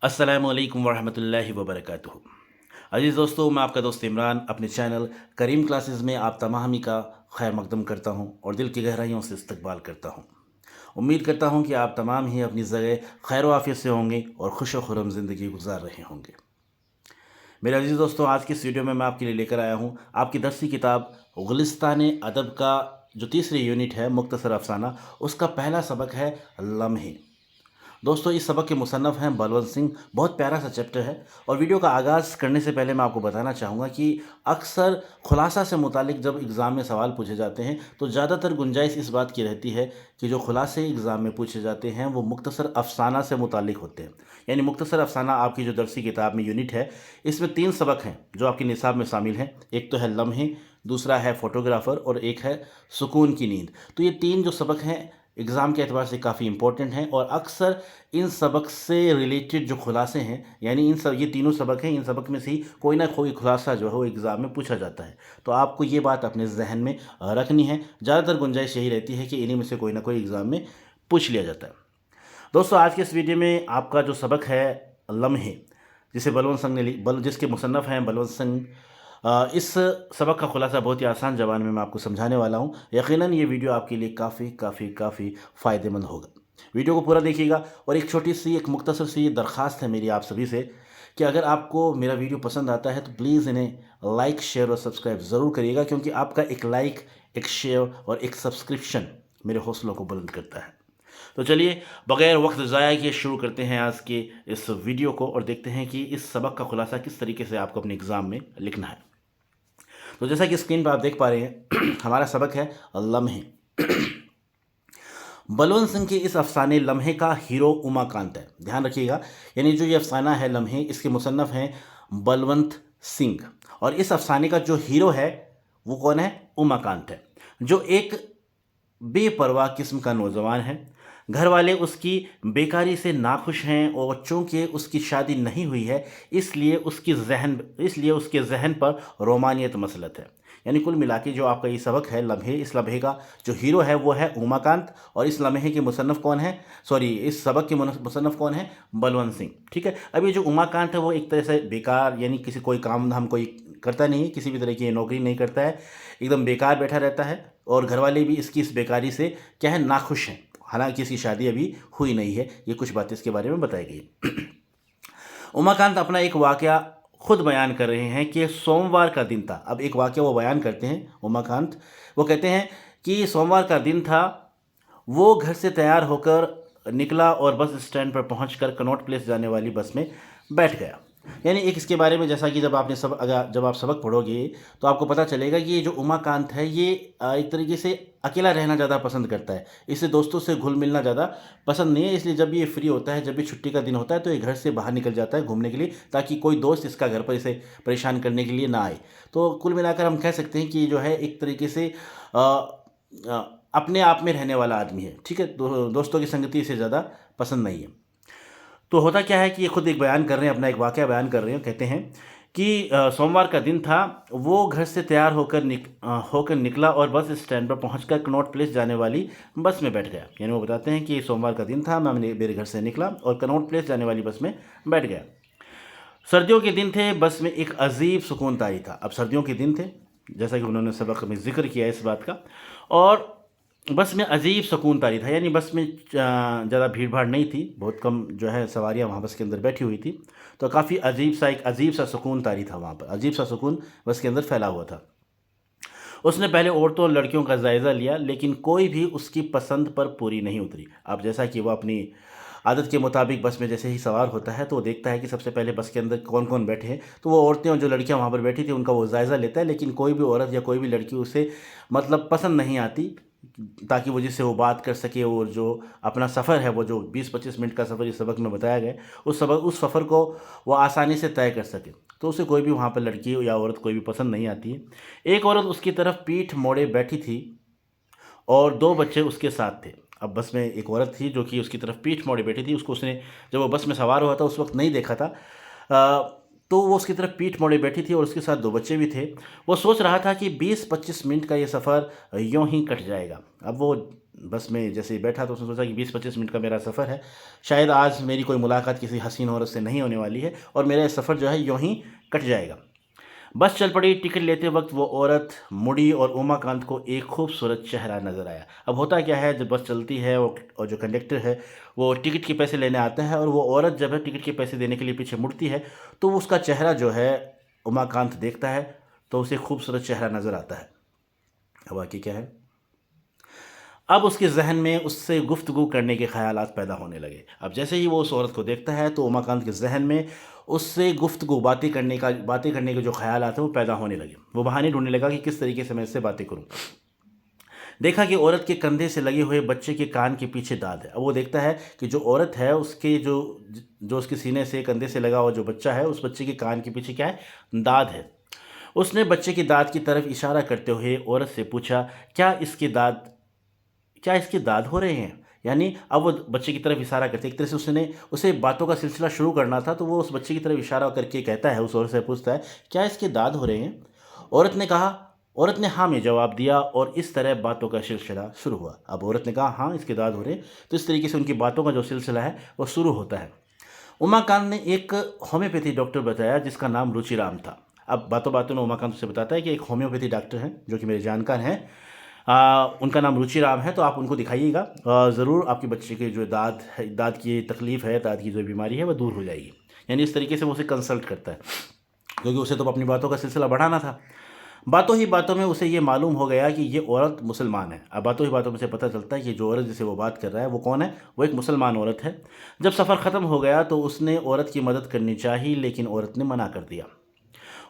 अस्सलामुअलैकुम वरहमतुल्लाहि वबरकातुहू। अजीज़ दोस्तों, मैं आपका दोस्त इमरान अपने चैनल करीम क्लासेस में आप तमाम ही का खैर मकदम करता हूं और दिल की गहराइयों से इस्तकबाल करता हूं। उम्मीद करता हूं कि आप तमाम ही अपनी जगह खैर वाफियत से होंगे और खुश व खुर्रम ज़िंदगी गुजार रहे होंगे। मेरे अजीज़ दोस्तों, आज की इस वीडियो में मैं आपके लिए लेकर आया हूँ आपकी दरसी किताब गुलिस्तान अदब का जो तीसरी यूनिट है मुख्तसर अफसाना, उसका पहला सबक है लम्हे। दोस्तों, इस सबक के मुसन्नफ़ हैं बलवंत सिंह। बहुत प्यारा सा चैप्टर है और वीडियो का आगाज़ करने से पहले मैं आपको बताना चाहूँगा कि अक्सर खुलासा से मुतालिक जब एग्ज़ाम में सवाल पूछे जाते हैं तो ज़्यादातर गुंजाइश इस बात की रहती है कि जो खुलासे एग्ज़ाम में पूछे जाते हैं वो मुख्तसर अफसाना से मुतालिक होते हैं। यानी मुख्तसर अफसाना आपकी जो दरसी किताब में यूनिट है, इसमें 3 सबक हैं जो आपके निसाब में शामिल हैं। एक तो है लम्हे, दूसरा है फ़ोटोग्राफ़र और एक है सुकून की नींद। तो ये 3 जो सबक हैं एग्ज़ाम के एतबार से काफ़ी इंपॉर्टेंट हैं और अक्सर इन सबक से रिलेटेड जो खुलासे हैं, यानी ये तीनों सबक हैं, इन सबक में से ही कोई ना कोई खुलासा जो है वो एग्ज़ाम में पूछा जाता है। तो आपको ये बात अपने जहन में रखनी है। ज़्यादातर गुंजाइश यही रहती है कि इन्हीं में से कोई ना कोई एग्ज़ाम में पूछ लिया जाता है। दोस्तों, आज के इस वीडियो में आपका जो सबक है लम्हे, जिसे बलवंत सिंह ने जिसके मुसन्नफ़ हैं बलवंत सिंह, इस सबक का खुलासा बहुत ही आसान ज़बान में मैं आपको समझाने वाला हूँ। यकीनन ये वीडियो आपके लिए काफ़ी काफ़ी काफ़ी फ़ायदेमंद होगा। वीडियो को पूरा देखिएगा और एक छोटी सी एक मुख्तसर सी दरख्वास्त है मेरी आप सभी से कि अगर आपको मेरा वीडियो पसंद आता है तो प्लीज़ इन्हें लाइक, शेयर और सब्सक्राइब ज़रूर करिएगा, क्योंकि आपका एक लाइक, एक शेयर और एक सब्सक्रिप्शन मेरे हौसलों को बुलंद करता है। तो चलिए, बगैर वक्त ज़ाया किए शुरू करते हैं आज के इस वीडियो को और देखते हैं कि इस सबक का खुलासा किस तरीके से आपको अपने एग्ज़ाम में लिखना है। तो जैसा कि स्क्रीन पर आप देख पा रहे हैं हमारा सबक है लम्हे। बलवंत सिंह के इस अफसाने लम्हे का हीरो उमाकांत है। ध्यान रखिएगा, यानी जो ये अफसाना है लम्हे, इसके मुसन्नफ़ हैं बलवंत सिंह और इस अफसाने का जो हीरो है वो कौन है? उमाकांत है, जो एक बेपरवाह किस्म का नौजवान है। घर वाले उसकी बेकारी से नाखुश हैं और चूंकि उसकी शादी नहीं हुई है इसलिए उसके जहन पर रोमानियत मसलत है। यानी कुल मिला के जो आपका ये सबक है लम्हे, इस लम्हे का जो हीरो है वो है उमाकांत और इस लम्हे के मुसन्नफ़ कौन है, इस सबक के मुसन्नफ़ कौन है? बलवंत सिंह। ठीक है, अब ये जो उमाकांत है वो एक तरह से बेकार, यानी किसी कोई काम धाम कोई करता नहीं है, किसी भी तरह की नौकरी नहीं करता है, एकदम बेकार बैठा रहता है और घर वाले भी इसकी इस बेकारी से क्या है, नाखुश हैं। हालांकि इसकी शादी अभी हुई नहीं है। ये कुछ बातें इसके बारे में बताई गई। उमाकांत अपना एक वाक़या खुद बयान कर रहे हैं कि सोमवार का दिन था। अब एक वाक़या वो बयान करते हैं उमाकांत, वो कहते हैं कि सोमवार का दिन था, वो घर से तैयार होकर निकला और बस स्टैंड पर पहुंचकर कनॉट प्लेस जाने वाली बस में बैठ गया। यानी एक इसके बारे में, जैसा कि जब आप सबक पढ़ोगे तो आपको पता चलेगा कि ये जो उमाकांत है ये एक तरीके से अकेला रहना ज़्यादा पसंद करता है। इसे दोस्तों से घुल मिलना ज़्यादा पसंद नहीं है, इसलिए जब भी ये फ्री होता है, जब भी छुट्टी का दिन होता है तो ये घर से बाहर निकल जाता है घूमने के लिए, ताकि कोई दोस्त इसका घर पर इसे परेशान करने के लिए ना आए। तो कुल मिलाकर हम कह सकते हैं कि ये जो है एक तरीके से अ, अपने आप में रहने वाला आदमी है। ठीक है, दोस्तों की संगति इसे ज़्यादा पसंद नहीं है। तो होता क्या है कि ये खुद एक बयान कर रहे हैं, अपना एक वाक़या बयान कर रहे हैं। कहते हैं कि सोमवार का दिन था, वो घर से तैयार होकर निकला और बस स्टैंड पर पहुंचकर कनॉट प्लेस जाने वाली बस में बैठ गया। यानी वो बताते हैं कि सोमवार का दिन था, मैं मेरे घर से निकला और कनॉट प्लेस जाने वाली बस में बैठ गया। सर्दियों के दिन थे, बस में एक अजीब सुकून तारी था। अब सर्दियों के दिन थे, जैसा कि उन्होंने सबक में जिक्र किया इस बात का, और बस में अजीब सुकून तारी था। यानी बस में ज़्यादा भीड़ भाड़ नहीं थी, बहुत कम जो है सवारियाँ वहाँ बस के अंदर बैठी हुई थी। तो काफ़ी एक अजीब सा सुकून तारी था वहाँ पर, अजीब सा सुकून बस के अंदर फैला हुआ था। उसने पहले औरतों और लड़कियों का जायज़ा लिया, लेकिन कोई भी उसकी पसंद पर पूरी नहीं उतरी। अब जैसा कि वो अपनी आदत के मुताबिक बस में जैसे ही सवार होता है तो वो देखता है कि सबसे पहले बस के अंदर कौन कौन बैठे हैं, तो वो औरतें और जो लड़कियां वहाँ पर बैठी थी उनका वो जायज़ा लेता है, लेकिन कोई भी औरत या कोई भी लड़की उसे मतलब पसंद नहीं आती, ताकि वो जिससे वो बात कर सके और जो अपना सफ़र है, वो जो 20-25 मिनट का सफ़र इस सबक में बताया गया, उस सफ़र को वो आसानी से तय कर सके। तो उसे कोई भी वहाँ पर लड़की या औरत कोई भी पसंद नहीं आती है। एक औरत उसकी तरफ पीठ मोड़े बैठी थी और 2 बच्चे उसके साथ थे। अब बस में एक औरत थी जो कि उसकी तरफ पीठ मोड़े बैठी थी, उसको उसने जब वो बस में सवार हुआ था उस वक़्त नहीं देखा था। तो वो उसकी तरफ पीठ मोड़े बैठी थी और उसके साथ 2 बच्चे भी थे। वो सोच रहा था कि 20-25 मिनट का ये सफ़र यूँ ही कट जाएगा। अब वो बस में जैसे ही बैठा तो उसने सोचा कि 20-25 मिनट का मेरा सफ़र है, शायद आज मेरी कोई मुलाकात किसी हसीन औरत से नहीं होने वाली है और मेरा सफ़र जो है यूँ ही कट जाएगा। बस चल पड़ी। टिकट लेते वक्त वो औरत मुड़ी और उमाकांत को एक खूबसूरत चेहरा नज़र आया। अब होता क्या है, जब बस चलती है और जो कंडक्टर है वो टिकट के पैसे लेने आता है और वो औरत जब है टिकट के पैसे देने के लिए पीछे मुड़ती है तो वो उसका चेहरा जो है उमाकांत देखता है तो उसे खूबसूरत चेहरा नज़र आता है। अब बाकी क्या है, अब उसके जहन में उससे गुफ्तगू करने के ख़यालात पैदा होने लगे। अब जैसे ही वो उस औरत को देखता है तो उमाकांत के जहन में उससे गुफ्तगू बातें करने के जो ख़यालात हैं वो पैदा होने लगे। वो बहाने ढूंढने लगा कि किस तरीके से मैं इससे बातें करूं। देखा कि औरत के कंधे से लगे हुए बच्चे के कान के पीछे दाद है। अब वो देखता है कि जो औरत है उसके जो उसके सीने से कंधे से लगा हुआ जो बच्चा है, उस बच्चे के कान के पीछे क्या है, दाद है। उसने बच्चे की दाद की तरफ इशारा करते हुए औरत से पूछा, क्या इसके दाद हो रहे हैं? यानी अब वो बच्चे की तरफ इशारा करते, एक तरह से उसने उसे बातों का सिलसिला शुरू करना था तो वो उस बच्चे की तरफ इशारा करके कहता है, उस औरत से पूछता है, क्या इसके दाद हो रहे हैं? औरत ने हाँ में जवाब दिया और इस तरह बातों का सिलसिला शुरू हुआ। अब औरत ने कहा हाँ इसके दाद हो रहे हैं, तो इस तरीके से उनकी बातों का जो सिलसिला है वो शुरू होता है। उमाकांत ने एक होम्योपैथी डॉक्टर बताया जिसका नाम रुचिराम था। अब बातों बातों में उमाकांत से बताता है कि एक होम्योपैथी डॉक्टर हैं जो कि मेरे जानकार हैं, उनका नाम रुचिराम है, तो आप उनको दिखाइएगा, ज़रूर आपके बच्चे के जो दाद की तकलीफ़ है, दाद की जो बीमारी है वह दूर हो जाएगी। यानी इस तरीके से वो उसे कंसल्ट करता है क्योंकि उसे तो अपनी बातों का सिलसिला बढ़ाना था। बातों ही बातों में उसे ये मालूम हो गया कि ये औरत मुसलमान है। अब बातों ही बातों में से पता चलता है कि जो औरत जिसे वो बात कर रहा है वो कौन है, वो एक मुसलमान औरत है। जब सफ़र ख़त्म हो गया तो उसने औरत की मदद करनी चाहिए लेकिन औरत ने मना कर दिया।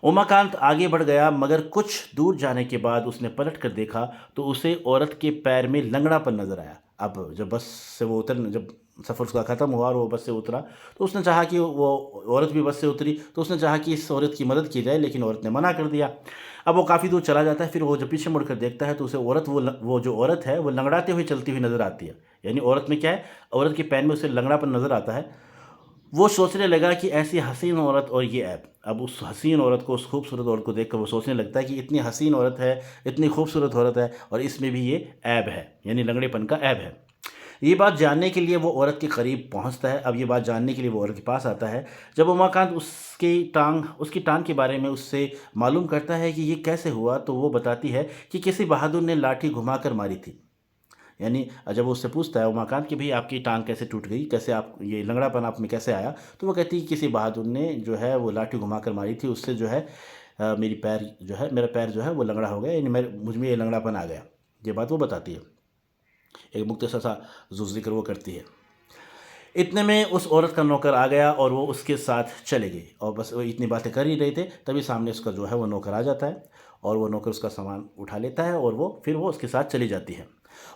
उमाकांत आगे बढ़ गया मगर कुछ दूर जाने के बाद उसने पलट कर देखा तो उसे औरत के पैर में लंगड़ापन नज़र आया। अब जब सफ़र उसका ख़त्म हुआ और वो बस से उतरा तो उसने चाहा कि वो औरत भी बस से उतरी तो उसने चाहा कि इस औरत की मदद की जाए लेकिन औरत ने मना कर दिया। अब वो काफ़ी दूर चला जाता है, फिर वो जब पीछे मुड़कर देखता है तो उसे वो जो औरत है वो लंगड़ाते हुए चलती हुई नज़र आती है। यानी औरत में क्या है, औरत के पैर में उसे लंगड़ापन नज़र आता है। वो सोचने लगा कि ऐसी हसीन औरत और ये ऐब। अब उस हसीन औरत को, उस खूबसूरत औरत को देखकर वो सोचने लगता है कि इतनी हसीन औरत है, इतनी खूबसूरत औरत है और इसमें भी ये ऐब है, यानी लंगड़ेपन का ऐब है। ये बात जानने के लिए वो औरत के करीब पहुंचता है। अब ये बात जानने के लिए वो औरत के पास आता है। जब उमाकांत उसकी टांग के बारे में उससे मालूम करता है कि ये कैसे हुआ तो वो बताती है कि किसी बहादुर ने लाठी घुमाकर मारी थी। यानी जब वो उससे पूछता है उमाकांत कि भाई आपकी टांग कैसे टूट गई, कैसे आप ये लंगड़ापन आप में कैसे आया, तो वो कहती है किसी बहादुर ने जो है वो लाठी घुमाकर मारी थी, उससे जो है मेरा पैर जो है वो लंगड़ा हो गया, यानी मुझ में ये लंगड़ापन आ गया। ये बात वो बताती है, एक मुख्तसर सा जो जिक्र वो करती है। इतने में उस औरत का नौकर आ गया और वो उसके साथ चले गई और बस वो इतनी बातें कर ही रहे थे तभी सामने उसका जो है वो नौकर आ जाता है और वो नौकर उसका सामान उठा लेता है और फिर वो उसके साथ चली जाती है।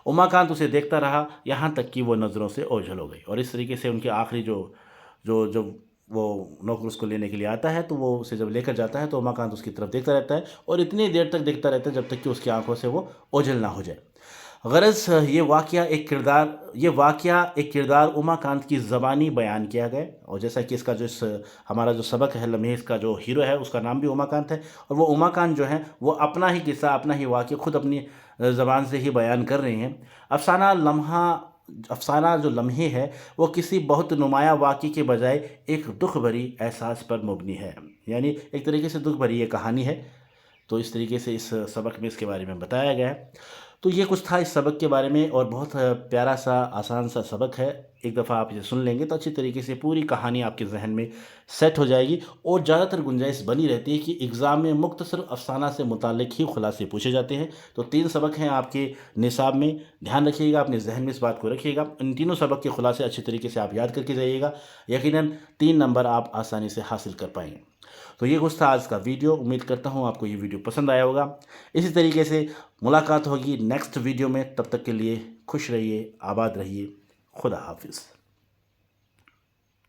उमाकांत उसे देखता रहा यहाँ तक कि वो नज़रों से ओझल हो गई और इस तरीके से उनकी आखिरी जो वो नौकर उसको लेने के लिए आता है तो वो उसे जब लेकर जाता है तो उमाकांत उसकी तरफ देखता रहता है और इतनी देर तक देखता रहता है जब तक कि उसकी आंखों से वो ओझल ना हो जाए। गरज ये वाक़या एक किरदार उमाकांत की ज़बानी बयान किया गया और जैसा कि इसका हमारा जो सबक है लम्हे, इसका जो हीरो है उसका नाम भी उमाकांत है और वो उमाकांत जो है वो अपना ही किस्सा, अपना ही वाक़या खुद अपनी ज़बान से ही बयान कर रहे हैं। अफ़साना जो लम्हे है वो किसी बहुत नुमाया वाक़े के बजाय एक दुख भरी एहसास पर मुबनी है, यानी एक तरीके से दुख भरी ये कहानी है। तो इस तरीके से इस सबक में इसके बारे में बताया गया है। तो ये कुछ था इस सबक के बारे में और बहुत प्यारा सा आसान सा सबक है। एक दफ़ा आप इसे सुन लेंगे तो अच्छी तरीके से पूरी कहानी आपके जहन में सेट हो जाएगी और ज़्यादातर गुंजाइश बनी रहती है कि एग्ज़ाम में मुख्तसर अफसाना से मुताल्लिक ही खुलासे पूछे जाते हैं। तो 3 सबक हैं आपके निसाब में, ध्यान रखिएगा, अपने जहन में इस बात को रखिएगा। इन तीनों सबक के खुलासे अच्छी तरीके से आप याद करके जाइएगा, यकीनन 3 नंबर आप आसानी से हासिल कर पाएंगे। तो ये कुछ था आज का वीडियो। उम्मीद करता हूँ आपको ये वीडियो पसंद आया होगा। इसी तरीके से मुलाकात होगी नेक्स्ट वीडियो में, तब तक के लिए खुश रहिए, आबाद रहिए, खुदा हाफिज़।